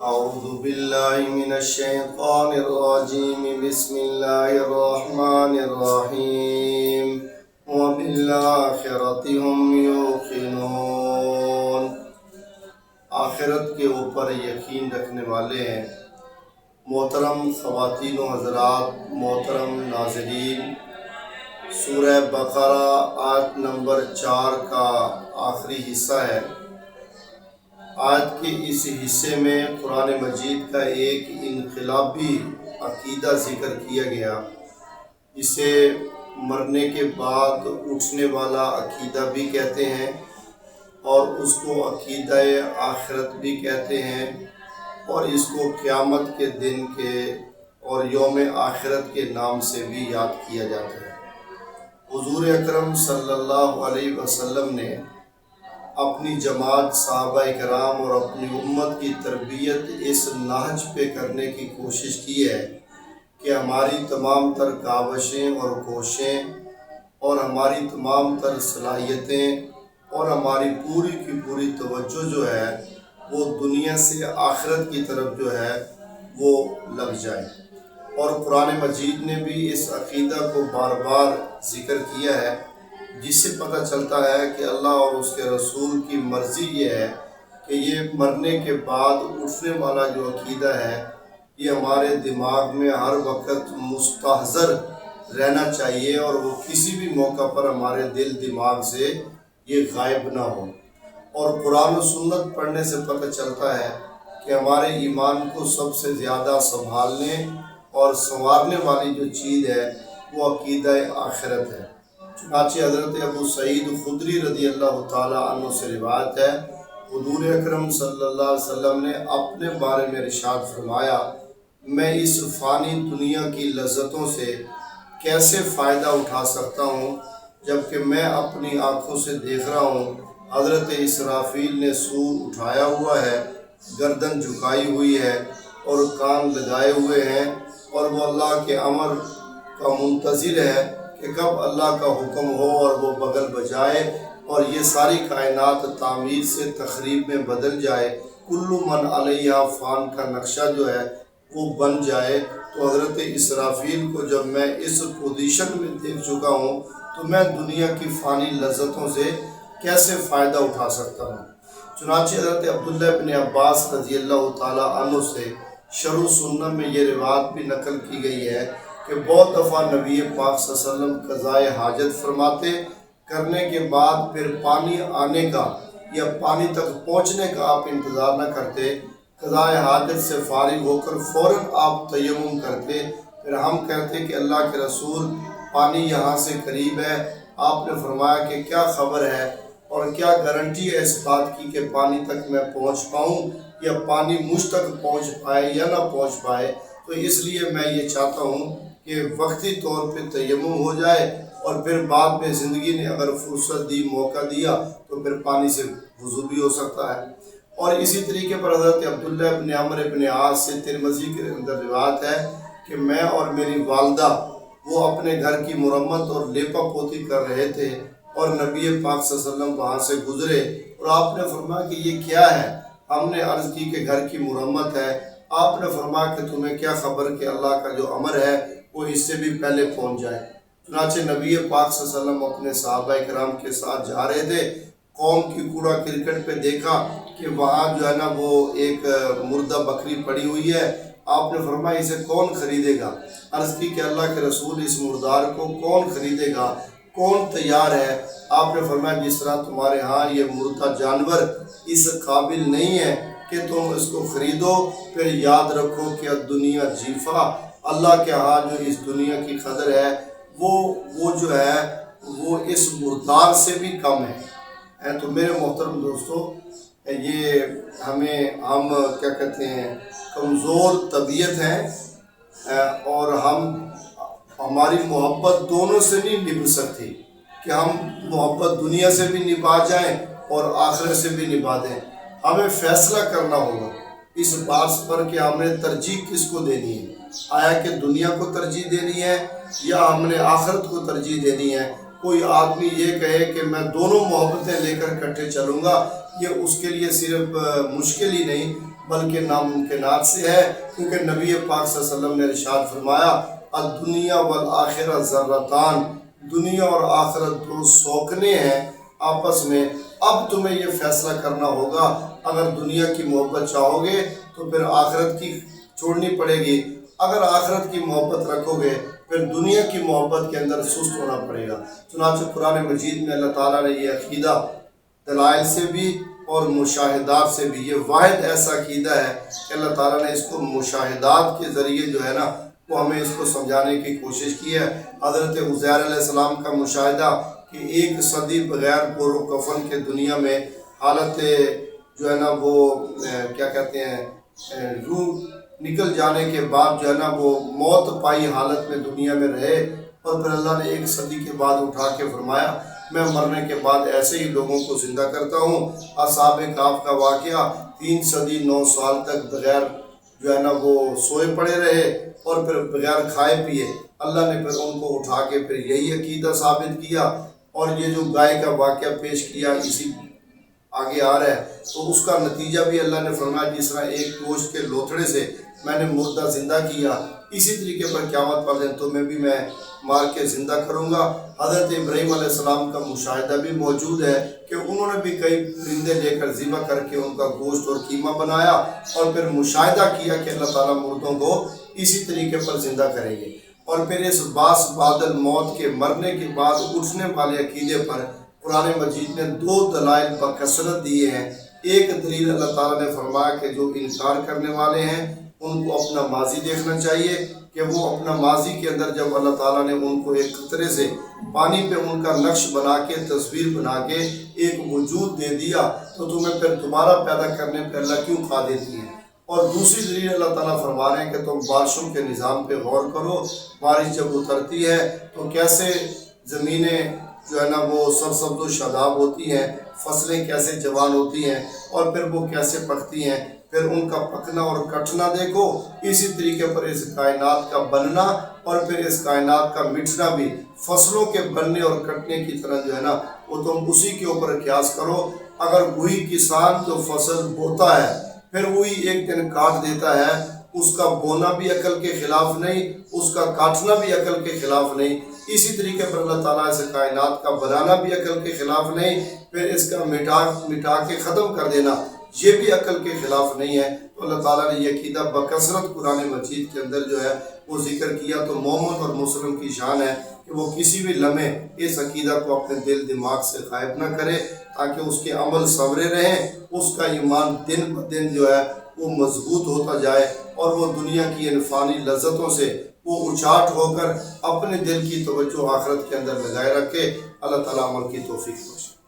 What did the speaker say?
أعوذ بالله من الشيطان الرجيم بسم الله الرحمن الرحيم وبالآخرة هم يوقنون۔ آخرت کے اوپر یقین رکھنے والے ہیں۔ محترم خواتین و حضرات، محترم ناظرین، سورہ بقرہ آیت نمبر 4 کا آخری حصہ ہے۔ آیت کے اس حصے میں قرآن مجید کا ایک انقلابی عقیدہ ذکر کیا گیا، اسے مرنے کے بعد اٹھنے والا عقیدہ بھی کہتے ہیں اور اس کو عقیدہ آخرت بھی کہتے ہیں، اور اس کو قیامت کے دن کے اور یوم آخرت کے نام سے بھی یاد کیا جاتا ہے۔ حضور اکرم صلی اللہ علیہ وسلم نے اپنی جماعت، صحابہ کرام اور اپنی امت کی تربیت اس نہج پہ کرنے کی کوشش کی ہے کہ ہماری تمام تر کاوشیں اور کوششیں اور ہماری تمام تر صلاحیتیں اور ہماری پوری کی پوری توجہ جو ہے وہ دنیا سے آخرت کی طرف جو ہے وہ لگ جائے۔ اور قرآن مجید نے بھی اس عقیدہ کو بار بار ذکر کیا ہے، جس سے پتہ چلتا ہے کہ اللہ اور اس کے رسول کی مرضی یہ ہے کہ یہ مرنے کے بعد اٹھنے والا جو عقیدہ ہے یہ ہمارے دماغ میں ہر وقت مستحضر رہنا چاہیے، اور وہ کسی بھی موقع پر ہمارے دل دماغ سے یہ غائب نہ ہو۔ اور قرآن و سنت پڑھنے سے پتہ چلتا ہے کہ ہمارے ایمان کو سب سے زیادہ سنبھالنے اور سنوارنے والی جو چیز ہے وہ عقیدہ آخرت ہے۔ چنانچہ حضرت ابو سعید خدری رضی اللہ تعالیٰ عنہ سے روایت ہے، حضور اکرم صلی اللہ علیہ وسلم نے اپنے بارے میں ارشاد فرمایا، میں اس فانی دنیا کی لذتوں سے کیسے فائدہ اٹھا سکتا ہوں جبکہ میں اپنی آنکھوں سے دیکھ رہا ہوں حضرت اسرافیل نے سور اٹھایا ہوا ہے، گردن جھکائی ہوئی ہے اور کان لگائے ہوئے ہیں، اور وہ اللہ کے امر کا منتظر ہے کہ کب اللہ کا حکم ہو اور وہ بغل بجائے اور یہ ساری کائنات تعمیر سے تخریب میں بدل جائے، کل من علیہ فان کا نقشہ جو ہے وہ بن جائے۔ تو حضرت اسرافیل کو جب میں اس پوزیشن میں دیکھ چکا ہوں تو میں دنیا کی فانی لذتوں سے کیسے فائدہ اٹھا سکتا ہوں۔ چنانچہ حضرت عبداللہ بن عباس رضی اللہ تعالیٰ عنہ سے شرح سنہ میں یہ روایت بھی نقل کی گئی ہے کہ بہت دفعہ نبی پاک صلی اللہ علیہ وسلم قضائے حاجت فرماتے، کرنے کے بعد پھر پانی آنے کا یا پانی تک پہنچنے کا آپ انتظار نہ کرتے، قضائے حاجت سے فارغ ہو کر فوراً آپ تیمم کرتے، پھر ہم کہتے کہ اللہ کے رسول پانی یہاں سے قریب ہے۔ آپ نے فرمایا کہ کیا خبر ہے اور کیا گارنٹی ہے اس بات کی کہ پانی تک میں پہنچ پاؤں یا پانی مجھ تک پہنچ پائے یا نہ پہنچ پائے، تو اس لیے میں یہ چاہتا ہوں کہ وقتی طور پہ تیمم ہو جائے اور پھر بعد میں زندگی نے اگر فرصت دی، موقع دیا تو پھر پانی سے وضو بھی ہو سکتا ہے۔ اور اسی طریقے پر حضرت عبداللہ بن عمرو بن عاص سے ترمذی کے اندر روایت ہے کہ میں اور میری والدہ وہ اپنے گھر کی مرمت اور لیپا پوتی کر رہے تھے اور نبی پاک صلی اللہ علیہ وسلم وہاں سے گزرے اور آپ نے فرمایا کہ یہ کیا ہے؟ ہم نے عرض کی کہ گھر کی مرمت ہے۔ آپ نے فرمایا کہ تمہیں کیا خبر کہ اللہ کا جو امر ہے وہ اس سے بھی پہلے پہنچ جائے۔ چنانچہ نبی پاک صلی اللہ علیہ وسلم اپنے صحابہ کرام کے ساتھ جا رہے تھے، قوم کی کوڑا کرکٹ پہ دیکھا کہ وہاں جو ہے نا وہ ایک مردہ بکری پڑی ہوئی ہے۔ آپ نے فرمایا اسے کون خریدے گا؟ عرض کی کہ اللہ کے رسول اس مردار کو کون خریدے گا، کون تیار ہے؟ آپ نے فرمایا جس طرح تمہارے ہاں یہ مردہ جانور اس قابل نہیں ہے کہ تم اس کو خریدو، پھر یاد رکھو کہ دنیا جیفا، اللہ کے ہاں جو اس دنیا کی قدر ہے وہ جو ہے وہ اس مردار سے بھی کم ہے۔ تو میرے محترم دوستو، یہ ہم کیا کہتے ہیں کمزور طبیعت ہیں اور ہماری محبت دونوں سے نہیں نبھ سکتی کہ ہم محبت دنیا سے بھی نبھا جائیں اور آخرت سے بھی نبھا دیں۔ ہمیں فیصلہ کرنا ہوگا اس بات پر کہ ہم نے ترجیح کس کو دینی ہے، آیا کہ دنیا کو ترجیح دینی ہے یا ہم نے آخرت کو ترجیح دینی ہے۔ کوئی آدمی یہ کہے کہ میں دونوں محبتیں لے کر کٹھے چلوں گا، یہ اس کے لیے صرف مشکل ہی نہیں بلکہ ناممکنات سے ہے، کیونکہ نبی پاک صلی اللہ علیہ وسلم نے ارشاد فرمایا الدنیا والآخرہ ذرتان، دنیا اور آخرت دو سوکنے ہیں آپس میں۔ اب تمہیں یہ فیصلہ کرنا ہوگا، اگر دنیا کی محبت چاہو گے تو پھر آخرت کی چھوڑنی پڑے گی، اگر آخرت کی محبت رکھو گے پھر دنیا کی محبت کے اندر سست ہونا پڑے گا۔ چنانچہ قرآن مجید میں اللہ تعالیٰ نے یہ عقیدہ دلائل سے بھی اور مشاہدات سے بھی، یہ واحد ایسا عقیدہ ہے کہ اللہ تعالیٰ نے اس کو مشاہدات کے ذریعے جو ہے نا وہ ہمیں اس کو سمجھانے کی کوشش کی ہے۔ حضرت عزیر علیہ السلام کا مشاہدہ کہ 1 صدی بغیر پور و کفن کے دنیا میں حالت جو ہے نا وہ کیا کہتے ہیں روح نکل جانے کے بعد جو ہے نا وہ موت پائی حالت میں دنیا میں رہے، اور پھر اللہ نے 1 صدی کے بعد اٹھا کے فرمایا میں مرنے کے بعد ایسے ہی لوگوں کو زندہ کرتا ہوں۔ اصحاب کہف کا واقعہ 3 صدی 9 سال تک بغیر جو ہے نا وہ سوئے پڑے رہے اور پھر بغیر کھائے پیے، اللہ نے پھر ان کو اٹھا کے پھر یہی عقیدہ ثابت کیا۔ اور یہ جو گائے کا واقعہ پیش کیا اسی آگے آ رہا ہے، تو اس کا نتیجہ بھی اللہ نے فرمایا جس طرح ایک گوشت کے لوتھڑے سے میں نے مردہ زندہ کیا، اسی طریقے پر قیامت والے دن تمہیں بھی میں مار کے زندہ کروں گا۔ حضرت ابراہیم علیہ السلام کا مشاہدہ بھی موجود ہے کہ انہوں نے بھی کئی پرندے لے کر ذبح کر کے ان کا گوشت اور قیمہ بنایا، اور پھر مشاہدہ کیا کہ اللہ تعالیٰ مردوں کو اسی طریقے پر زندہ کریں گے۔ اور پھر اس باس بعد الموت کے مرنے کے بعد اٹھنے والے عقیدے پر قرآن مجید نے 2 دلائل بکثرت دیے ہیں۔ ایک دلیل اللہ تعالیٰ نے فرمایا کہ جو انکار کرنے والے ہیں ان کو اپنا ماضی دیکھنا چاہیے، کہ وہ اپنا ماضی کے اندر جب اللہ تعالیٰ نے ان کو ایک قطرے سے پانی پہ ان کا نقش بنا کے تصویر بنا کے ایک وجود دے دیا تو تمہیں پھر دوبارہ پیدا کرنے پہ اللہ کیوں قادر ہے۔ اور دوسری دلیل اللہ تعالیٰ فرما رہے ہیں کہ تم بارشوں کے نظام پہ غور کرو، بارش جب اترتی ہے تو کیسے زمینیں جو ہے نا وہ سرسبز و شاداب ہوتی ہیں، فصلیں کیسے جوان ہوتی ہیں اور پھر وہ کیسے پکتی ہیں، پھر ان کا پکنا اور کٹنا دیکھو۔ اسی طریقے پر اس کائنات کا بننا اور پھر اس کائنات کا مٹنا بھی فصلوں کے بننے اور کٹنے کی طرح جو ہے نا وہ تم اسی کے اوپر قیاس کرو۔ اگر وہی کسان جو فصل بوتا ہے پھر وہی ایک دن کاٹ دیتا ہے، اس کا بونا بھی عقل کے خلاف نہیں، اس کا کاٹنا بھی عقل کے خلاف نہیں، اسی طریقے پر اللہ تعالیٰ اس کائنات کا بنانا بھی عقل کے خلاف نہیں، پھر اس کا مٹا کے ختم کر دینا یہ بھی عقل کے خلاف نہیں ہے۔ تو اللہ تعالیٰ نے یہ عقیدہ بکثرت قرآن مجید کے اندر جو ہے وہ ذکر کیا۔ تو مومن اور مسلم کی شان ہے کہ وہ کسی بھی لمحے اس عقیدہ کو اپنے دل دماغ سے غائب نہ کرے، تاکہ اس کے عمل سنورے رہیں، اس کا ایمان دن بدن جو ہے وہ مضبوط ہوتا جائے، اور وہ دنیا کی ان فانی لذتوں سے وہ اچاٹ ہو کر اپنے دل کی توجہ آخرت کے اندر لگائے رکھے۔ اللہ تعالیٰ عمل کی توفیق بخشے۔